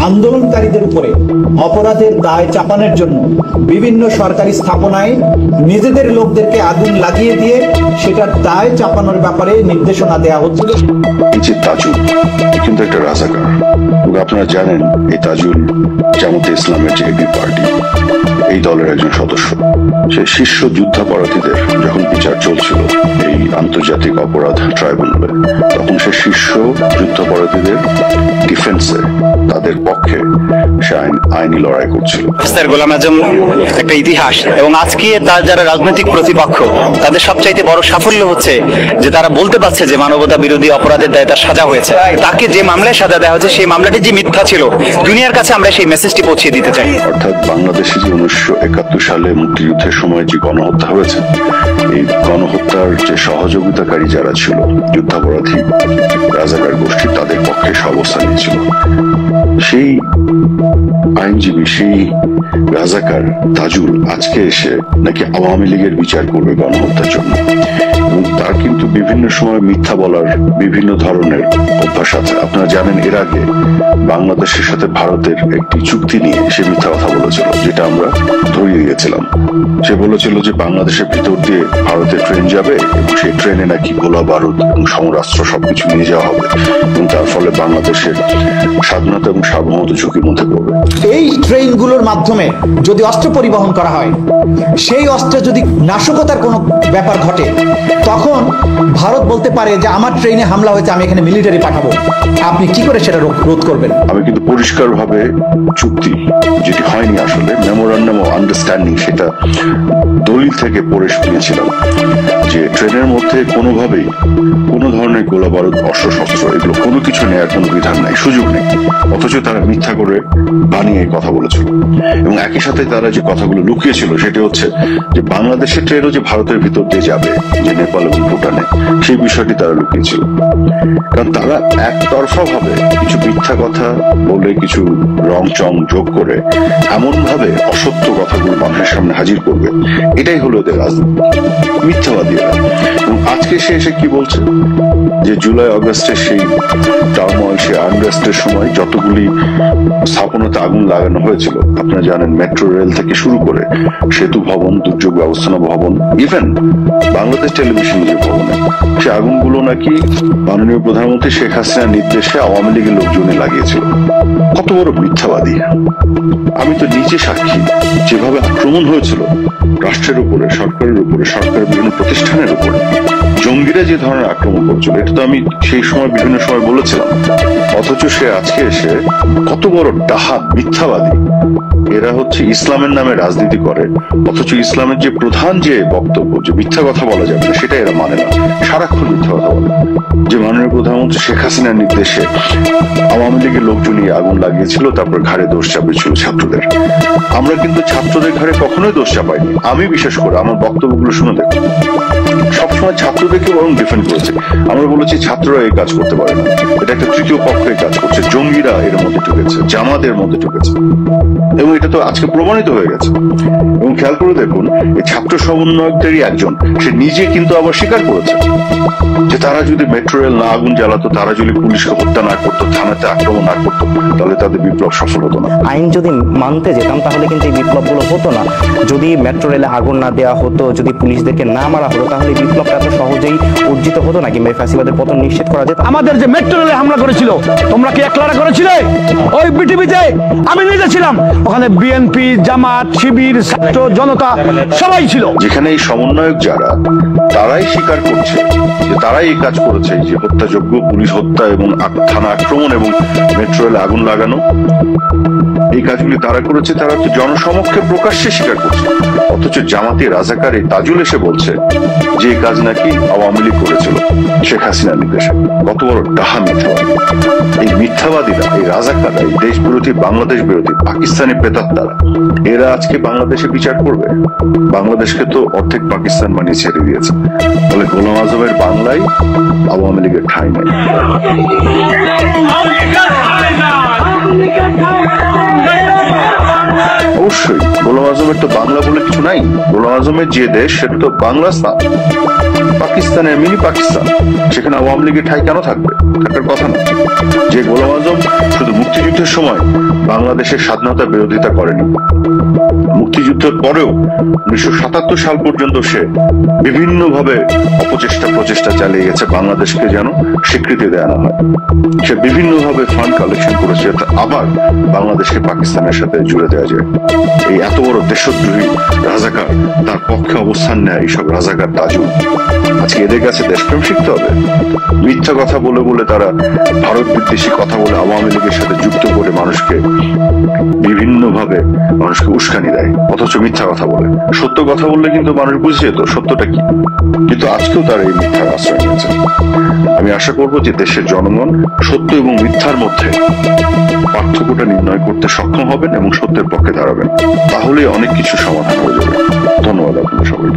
আন্দোলনকারীদের উপরে অপরাধের দায় চাপানোর জন্য বিভিন্ন সরকারি স্থাপনায় নিজেদের লোকদেরকে আগুন লাগিয়ে দিয়ে সেটার দায় চাপানোর ব্যাপারে নির্দেশনা দেওয়া হচ্ছিল। এই যে তাজুল কিন্তু একটা রাজাকার, আপনারা জানেন এই তাজুল জামাতে ইসলামের যে এবি পার্টি এই দলের একজন সদস্য। সে শীর্ষ যুদ্ধাপরাধীদের যখন বিচার চলছিল এই আন্তর্জাতিক অপরাধ ট্রাইব্যুনালে, তখন সে শীর্ষ যুদ্ধাপরাধীদের ডিফেন্সে তাদের পক্ষে সে আইনি লড়াই করছিল। গোলাম আজম একটা ইতিহাস, এবং আজকে তার যারা রাজনৈতিক প্রতিপক্ষ তাদের সবচাইতে বড় সাফল্য হচ্ছে যে তারা বলতে পারছে যে মানবতা বিরোধী অপরাধের দায়ে তার সাজা হয়েছে। তাকে যে মামলায় সাজা দেওয়া হয়েছে সেই মামলাটি যে মিথ্যা ছিল, দুনিয়ার কাছে আমরা সেই মেসেজটি পৌঁছে দিতে চাই। অর্থাৎ বাংলাদেশে যে 1971 সালে মুক্তিযুদ্ধের সময় যে গণহত্যা হয়েছে, এই গণহত্যার যে সহযোগিতাকারী যারা ছিল যুদ্ধাপরাধী রাজাকার গোষ্ঠী, তাদের পক্ষে সে অবস্থান নিয়েছিল। সেই আইনজীবী, সেই রাজাকার তাজুল আজকে এসে নাকি আওয়ামী লীগের বিচার করবে গণহত্যার জন্য, এবং তার কিন্তু বিভিন্ন সময় মিথ্যা বলার বিভিন্ন ধরনের অভ্যাস আছে। আপনারা জানেন এর আগে বাংলাদেশের সাথে ভারতের একটি চুক্তি নিয়ে সে মিথ্যা কথা বলেছিল, যেটা আমরা ধরিয়ে গেছিলাম। সে বলেছিল যে বাংলাদেশের ভিতর দিয়ে ভারতে ট্রেন যাবে এবং সেই ট্রেনে নাকি গোলা বারুদ এবং সমরাস্ত্র সবকিছু নিয়ে যাওয়া হবে, এবং তার ফলে বাংলাদেশের স্বাধীনতা এবং সার্বভৌমত্ব ঝুঁকির মধ্যে পড়বে। এই ট্রেনগুলোর মাধ্যমে যদি অস্ত্র পরিবহন করা হয়, সেই অস্ত্রে যদি নাশকতার কোনো ব্যাপার ঘটে, তখন ভারত বলতে পারে যে আমার ট্রেনে হামলা হয়েছে, আমি এখানে মিলিটারি পাঠাবো। আপনি কি করে সেটা রোধ করবেন? আমি কিন্তু পরিষ্কারভাবে চুক্তি যেটি হয়নি, আসলে মেমোরান্ডাম অফ আন্ডারস্ট্যান্ডিং, সেটা দলিল থেকে পড়ে শুনিয়েছিলাম যে ট্রেনের মধ্যে কোনোভাবেই কোনো ধরনের গোলা বারুদ, অস্ত্রশস্ত্র এগুলো কোনো কিছু নেওয়ার কোনো বিধান নাই, সুযোগ নেই। অথচ তারা মিথ্যা করে বানিয়ে কথা বলেছিল, এবং একই সাথে তারা যে কথাগুলো লুকিয়েছিল সেটা হচ্ছে যে বাংলাদেশের ট্রেনও যে ভারতের ভিতর দিয়ে যাবে, যে নেপাল এবং ভুটানে, সেই বিষয়টি তারা লুকিয়েছিল। কারণ তারা একতরফা ভাবে কিছু মিথ্যা কথা বলে, কিছু রং চং যোগ করে এমন ভাবে অসত্য কথাগুলো মানুষের সামনে হাজির করবে, এটাই হলো এদের রাজনীতি, মিথ্যাবাদীরা। এবং আজকে সে এসে কি বলছে যে জুলাই আগস্টে সেই টার্মোইল, সেই আনরেস্টের সময় যতগুলি স্থাপনাতে আগুন লাগানো হয়েছিল, আপনারা জানেন মেট্রো রেল থেকে শুরু করে সেতু ভবন, দুর্যোগ ব্যবস্থাপনা ভবন, ইভেন বাংলাদেশ টেলিভিশন যে ভবনে, সে আগুনগুলো নাকি মাননীয় প্রধানমন্ত্রী শেখ হাসিনার নির্দেশে আওয়ামী লীগের লোকজনে লাগিয়েছিল। কত বড় মিথ্যাবাদী! আমি তো নিজে সাক্ষী, যেভাবে আক্রমণ হয়েছিল রাষ্ট্রের উপরে, সরকারের উপরে, সরকারের বিভিন্ন প্রতিষ্ঠানের উপরে জঙ্গিরা যে ধরনের আক্রমণ করছিল, এটা তো আমি সেই সময় বিভিন্ন সময় বলেছিলাম। অথচ সে আজকে এসে কত বড় ডাহা মিথ্যাবাদী! এরা হচ্ছে ইসলামের নামে রাজনীতি করে, অথচ ইসলামের যে প্রধান যে বক্তব্য যে মিথ্যা কথা বলা যাবে না, সেটা এরা মানে না, সারাক্ষণ মিথ্যা কথা বলে। যে মাননীয় প্রধানমন্ত্রী শেখ হাসিনার নির্দেশে আওয়ামী লীগের লোকজনই আগুন লাগিয়েছিল, তারপর ঘাড়ে দোষ চাপিয়েছিল ছাত্রদের। আমরা কিন্তু ছাত্রদের ঘাড়ে কখনোই দোষ চাপাইনি। আমি বিশেষ করে আমার বক্তব্যগুলো শুনে দেখো, সবসময় ছাত্রদেরকে বরং ডিফেন্ড করেছে। আমরা বলেছি ছাত্ররা এই কাজ করতে পারে না, এটা একটা তৃতীয় পক্ষ এই কাজ করছে, জঙ্গিরা এর মধ্যে ঢুকেছে, জামাতের মধ্যে ঢুকেছে, এবং এটা তো আজকে প্রমাণিত হয়ে গেছে। এবং খেয়াল করে দেখুন, এই ছাত্র সমন্বয়কদেরই একজন, সে নিজে কিন্তু আবার স্বীকার করেছে যে তারা যদি মেট্রো রেল না আগুন জ্বালাতো, তারা যদি পুলিশকে হত্যা না করতো, থানাতে আক্রমণ না করতো, তাহলে তাদের বিপ্লব সফল হতো না। আইন যদি মানতে যেতাম তাহলে কিন্তু এই বিপ্লবগুলো হতো না। যদি মেট্রো রেলে আগুন না দেওয়া হতো, যদি পুলিশদেরকে না মারা হতো, তাহলে বিপ্লবটা এত সহজেই অর্জিত হতো না, কিংবা ফ্যাসিবাদের পতন নিশ্চিত করা যেত। আমাদের যে মেট্রো রেলে হামলা করেছিল, তোমরা কি একলারা করেছিলে? ওই বিটিভিতে আমি নিজে ছিলাম, ওখানে বিএনপি, জামাত, শিবির, ছাত্র জনতা সবাই ছিল। যেখানে এই সমন্বয়ক যারা, তারাই স্বীকার করছে যে তারাই এই কাজ করেছে, যে হত্যাযোগ্য পুলিশ হত্যা এবং থানা আক্রমণ এবং মেট্রো রেলে আগুন লাগানো, এই কাজগুলি তারা করেছে, তারা তো জনসমক্ষে প্রকাশ্যে স্বীকার করছে। অথচ জামাতি রাজাকার এই তাজুল এসে বলছে যে এই কাজ নাকি আওয়ামী লীগ করেছিল শেখ হাসিনার নির্দেশে। কত বড় ডাহা মিথ্যাবাদী! এই মিথ্যাবাদীরা, এই রাজাকাররা, এই দেশ বিরোধী, বাংলাদেশ বিরোধী, পাকিস্তানি প্রেতাত্মারা, এরা আজকে বাংলাদেশে বিচার করবে? বাংলাদেশকে তো অর্ধেক পাকিস্তান বানিয়ে ছেড়ে দিয়েছে। বলে গোলাম আজমের বাংলায় আওয়ামী লীগের ঠাঁই নেই। অবশ্যই গোলাম আজমের তো বাংলা বলে কিছু নাই। গোলাম আজমের যে দেশ সেটা তো বাংলাস্তান, পাকিস্তানের মিনি পাকিস্তান। সেখানে আওয়ামী লীগের ঠাঁই কেন থাকবে? থাকার কথা না। যে গোলাম আজম শুধু মুক্তিযুদ্ধের সময় বাংলাদেশের স্বাধীনতা বিরোধিতা করেনি, মুক্তিযুদ্ধের পরেও 1977 সাল পর্যন্ত সে বিভিন্নভাবে প্রচেষ্টা চালিয়ে গেছে বাংলাদেশকে যেন স্বীকৃতি দেওয়া হয়। সে বিভিন্নভাবে ফান্ড কালেকশন করেছে আবার বাংলাদেশকে পাকিস্তানের সাথে জুড়ে দেওয়া যায়। এই এত বড় দেশদ্রোহী রাজাকার তার পক্ষে অবস্থান নেয় এইসব রাজাকার তাজুল। আজকে এদের কাছে দেশপ্রেম শিখতে হবে? মিথ্যা কথা বলে বলে তারা ভারত বিদ্বেষী কথা বলে আওয়ামী লীগের সাথে যুক্ত করে মানুষকে বিভিন্নভাবে মানুষকে উস্কানি দেয়, অথচ মিথ্যা কথা বলে। সত্য কথা বললে কিন্তু মানুষ বুঝে যেত সত্যটা কি, কিন্তু আজকেও তারা এই মিথ্যার আশ্রয় নিয়েছে। আমি আশা করবো যে দেশের জনগণ সত্য এবং মিথ্যার মধ্যে পার্থক্যটা নির্ণয় করতে সক্ষম হবেন এবং সত্যের পক্ষে দাঁড়াবেন, তাহলে অনেক কিছু সমাধান হয়ে যাবে। ধন্যবাদ আপনাদের সবাই।